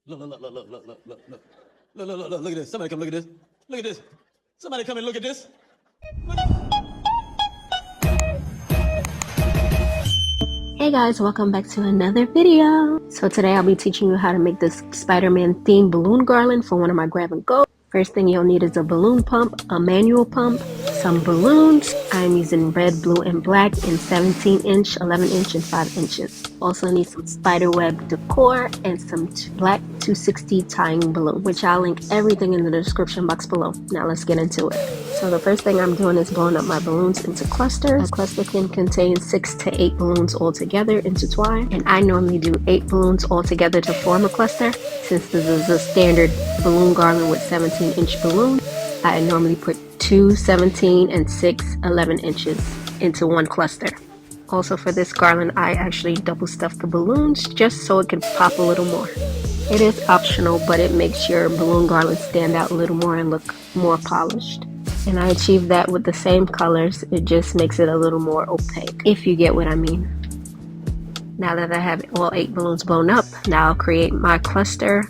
Look, look, look, look, look, look, look, look, look. Look, look, look, look, look at this. Somebody come look at this. Look at this. Somebody come and look at this. Hey guys, welcome back to another video. So today I'll be teaching you how to make this Spider-Man themed balloon garland for one of my grab and go. First thing you'll need is a balloon pump, a manual pump, some balloons. I'm using red, blue, and black in 17 inch, 11 inch, and 5 inches. Also need some spiderweb decor and some black 260 tying balloon, which I'll link everything in the description box below. Now let's get into it. So the first thing I'm doing is blowing up my balloons into clusters. A cluster can contain 6 to 8 balloons all together intertwined, and I normally do 8 balloons all together to form a cluster. Since this is a standard balloon garland with 17 inch balloons, I normally put 2 17 and 6 11 inches into one cluster. Also for this garland, I actually double stuff the balloons just so it can pop a little more. It is optional, but it makes your balloon garland stand out a little more and look more polished. And I achieved that with the same colors. It just makes it a little more opaque, if you get what I mean. Now that I have all 8 balloons blown up, now I'll create my cluster,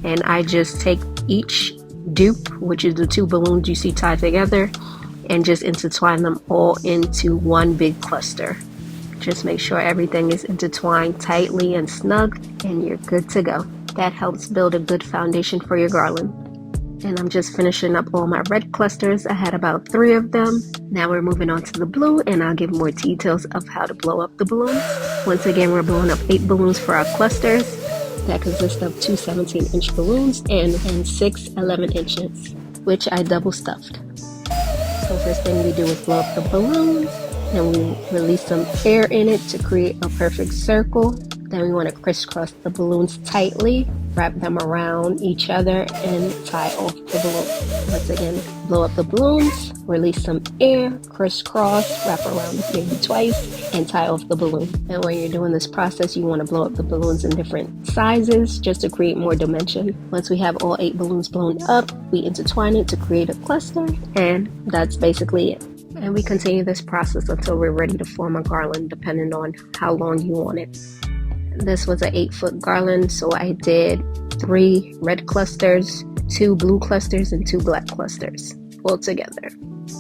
and I just take each dupe, which is the 2 balloons you see tied together, and just intertwine them all into one big cluster. Just make sure everything is intertwined tightly and snug, and you're good to go. That helps build a good foundation for your garland. And I'm just finishing up all my red clusters. I had about 3 of them. Now we're moving on to the blue, and I'll give more details of how to blow up the balloons. Once again, we're blowing up 8 balloons for our clusters. That consists of 2 17 inch balloons and 6 11 inches, which I double stuffed. So first thing we do is blow up the balloons, and we release some air in it to create a perfect circle. Then we want to crisscross the balloons tightly, wrap them around each other, and tie off the balloon. Once again, blow up the balloons, release some air, crisscross, wrap around maybe twice, and tie off the balloon. And when you're doing this process, you want to blow up the balloons in different sizes just to create more dimension. Once we have all 8 balloons blown up, we intertwine it to create a cluster, and that's basically it. And we continue this process until we're ready to form a garland, depending on how long you want it. This was an 8-foot garland, so I did 3 red clusters, 2 blue clusters, and 2 black clusters all together.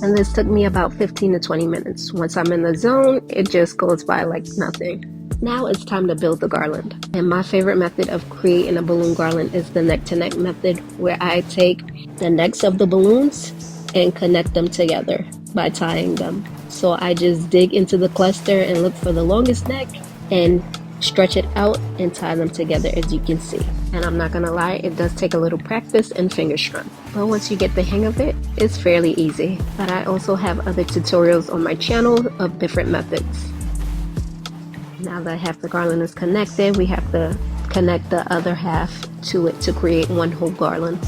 And this took me about 15 to 20 minutes. Once I'm in the zone, it just goes by like nothing. Now it's time to build the garland. And my favorite method of creating a balloon garland is the neck to neck method, where I take the necks of the balloons and connect them together by tying them. So I just dig into the cluster and look for the longest neck and stretch it out and tie them together, as you can see. And I'm not gonna lie, it does take a little practice and finger strength, but once you get the hang of it, it's fairly easy. But I also have other tutorials on my channel of different methods. Now that half the garland is connected, we have to connect the other half to it to create one whole garland.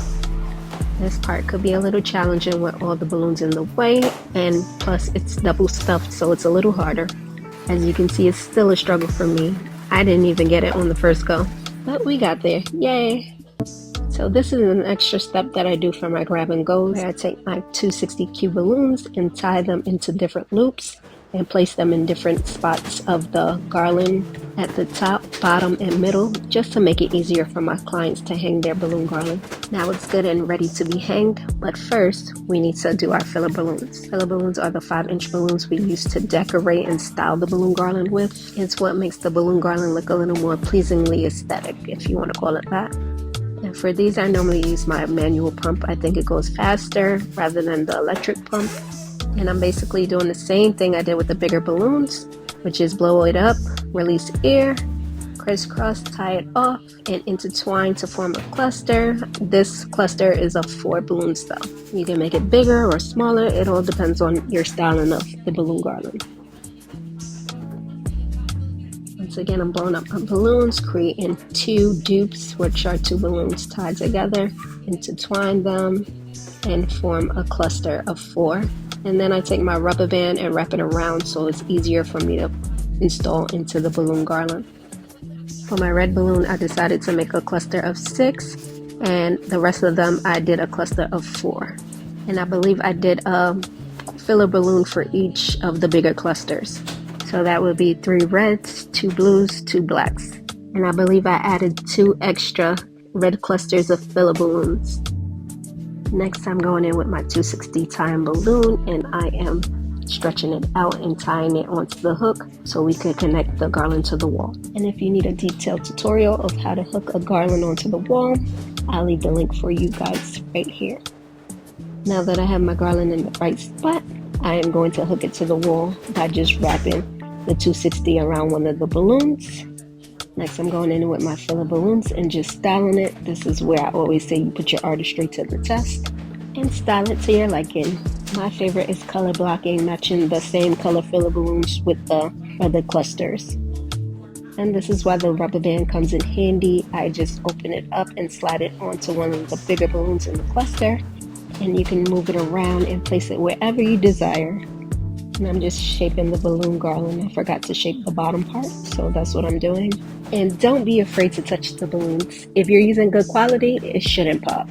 This part could be a little challenging with all the balloons in the way, and plus it's double stuffed, so it's a little harder. As you can see, it's still a struggle for me. I didn't even get it on the first go, but we got there. Yay! So this is an extra step that I do for my grab and goes. I take my 260Q balloons and tie them into different loops and place them in different spots of the garland at the top, bottom, and middle, just to make it easier for my clients to hang their balloon garland. Now it's good and ready to be hanged, but first we need to do our filler balloons. Filler balloons are the 5-inch balloons we use to decorate and style the balloon garland with. It's what makes the balloon garland look a little more pleasingly aesthetic, if you want to call it that. And for these, I normally use my manual pump. I think it goes faster rather than the electric pump. And I'm basically doing the same thing I did with the bigger balloons, which is blow it up, release air, crisscross, tie it off, and intertwine to form a cluster. This cluster is of 4 balloons though. You can make it bigger or smaller. It all depends on your styling of the balloon garland. Once again, I'm blowing up my balloons, creating 2 dupes, which are 2 balloons tied together, intertwine them, and form a cluster of 4. And then I take my rubber band and wrap it around so it's easier for me to install into the balloon garland. For my red balloon, I decided to make a cluster of 6, and the rest of them I did a cluster of 4. And I believe I did a filler balloon for each of the bigger clusters. So that would be 3 reds, 2 blues, 2 blacks. And I believe I added 2 extra red clusters of filler balloons. Next, I'm going in with my 260 time balloon, and I am stretching it out and tying it onto the hook so we could connect the garland to the wall. And if you need a detailed tutorial of how to hook a garland onto the wall, I'll leave the link for you guys right here. Now that I have my garland in the right spot, I am going to hook it to the wall by just wrapping the 260 around one of the balloons. Next, I'm going in with my filler balloons and just styling it. This is where I always say you put your artistry to the test and style it to your liking. My favorite is color blocking, matching the same color filler balloons with the other clusters. And this is why the rubber band comes in handy. I just open it up and slide it onto one of the bigger balloons in the cluster, and you can move it around and place it wherever you desire. And I'm just shaping the balloon garland. I forgot to shape the bottom part, so that's what I'm doing. And don't be afraid to touch the balloons. If you're using good quality, it shouldn't pop.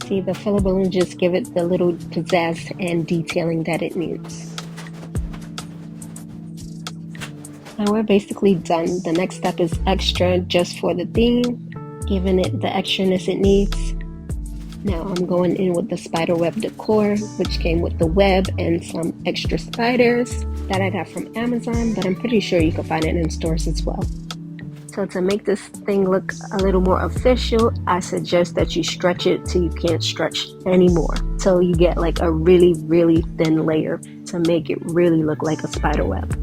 See, the filler balloon just give it the little pizzazz and detailing that it needs. Now we're basically done. The next step is extra just for the theme, giving it the extraness it needs. Now I'm going in with the spider web decor, which came with the web and some extra spiders that I got from Amazon, but I'm pretty sure you can find it in stores as well. So to make this thing look a little more official, I suggest that you stretch it till you can't stretch anymore. So you get like a really, really thin layer to make it really look like a spider web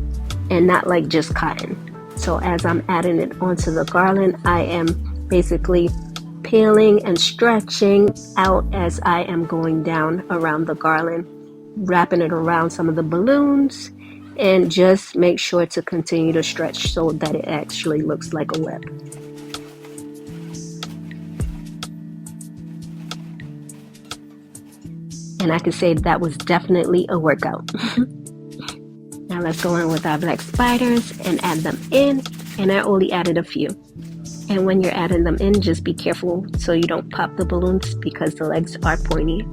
and not like just cotton. So as I'm adding it onto the garland, I am basically peeling and stretching out as I am going down around the garland, wrapping it around some of the balloons, and just make sure to continue to stretch so that it actually looks like a web. And I can say that was definitely a workout. Now let's go in with our black spiders and add them in, and I only added a few. And when you're adding them in, just be careful so you don't pop the balloons because the legs are pointy.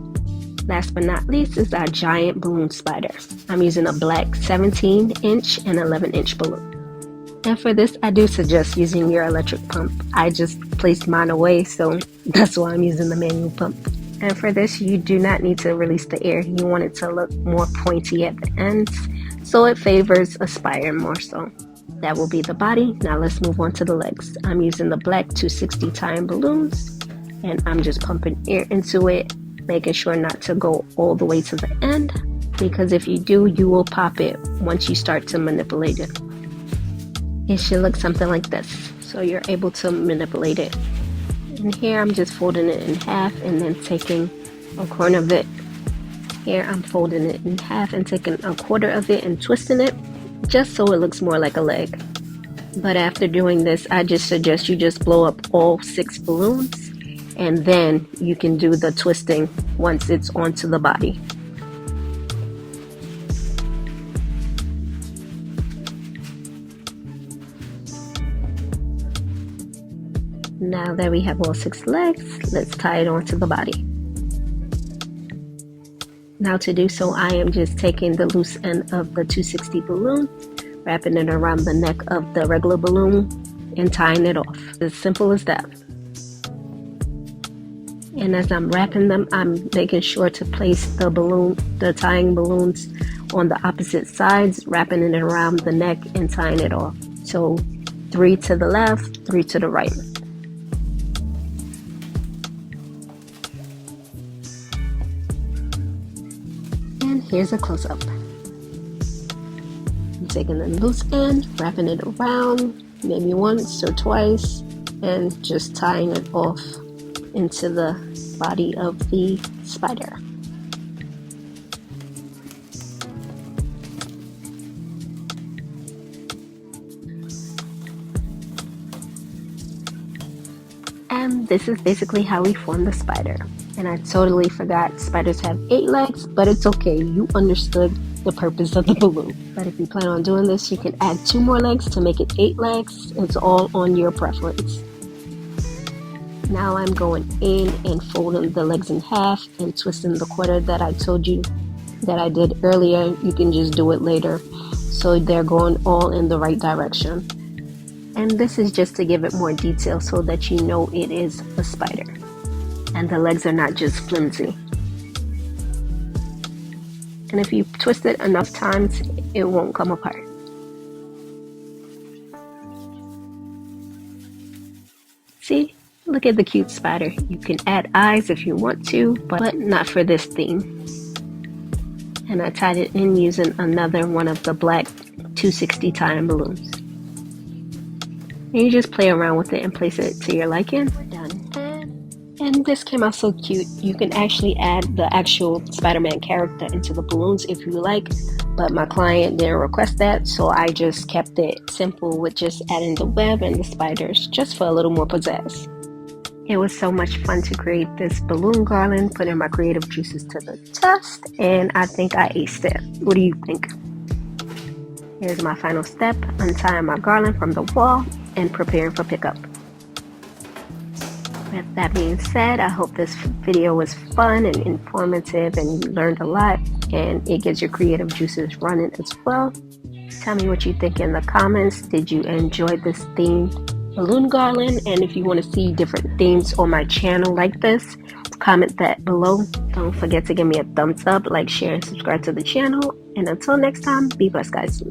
Last but not least is our giant balloon spider. I'm using a black 17-inch and 11-inch balloon. And for this, I do suggest using your electric pump. I just placed mine away, so that's why I'm using the manual pump. And for this, you do not need to release the air. You want it to look more pointy at the ends, so it favors a spider more so. That will be the body. Now let's move on to the legs. I'm using the black 260 time balloons, and I'm just pumping air into it, making sure not to go all the way to the end, because if you do, you will pop it once you start to manipulate it. It should look something like this, so you're able to manipulate it. And here I'm just folding it in half and then taking a corner of it. Here I'm folding it in half and taking a quarter of it and twisting it, just so it looks more like a leg. But after doing this, I just suggest you just blow up all 6 balloons, and then you can do the twisting once it's onto the body. Now that we have all 6 legs, let's tie it onto the body. Now to do so, I am just taking the loose end of the 260 balloon, wrapping it around the neck of the regular balloon, and tying it off. As simple as that. And as I'm wrapping them, I'm making sure to place the tying balloons on the opposite sides, wrapping it around the neck and tying it off. So 3 to the left, 3 to the right. And here's a close-up. I'm taking the loose end, wrapping it around, maybe once or twice, and just tying it off into the body of the spider. And this is basically how we form the spider. And I totally forgot spiders have 8 legs, but it's okay, you understood the purpose of the balloon. But if you plan on doing this, you can add 2 more legs to make it 8 legs. It's all on your preference. Now I'm going in and folding the legs in half and twisting the quarter that I told you that I did earlier. You can just do it later, so they're going all in the right direction. And this is just to give it more detail so that you know it is a spider. And the legs are not just flimsy. And if you twist it enough times, it won't come apart. See? Look at the cute spider. You can add eyes if you want to, but not for this theme. And I tied it in using another one of the black 260 tie-in balloons. And you just play around with it and place it to your liking. We're done. And this came out so cute. You can actually add the actual Spider-Man character into the balloons if you like, but my client didn't request that, so I just kept it simple with just adding the web and the spiders just for a little more pizzazz. It was so much fun to create this balloon garland, putting my creative juices to the test, and I think I aced it. What do you think? Here's my final step, untying my garland from the wall and preparing for pickup. With that being said, I hope this video was fun and informative and you learned a lot and it gets your creative juices running as well. Tell me what you think in the comments. Did you enjoy this themed balloon garland? And if you want to see different themes on my channel like this, comment that below. Don't forget to give me a thumbs up, like, share, and subscribe to the channel. And until next time, be blessed, guys.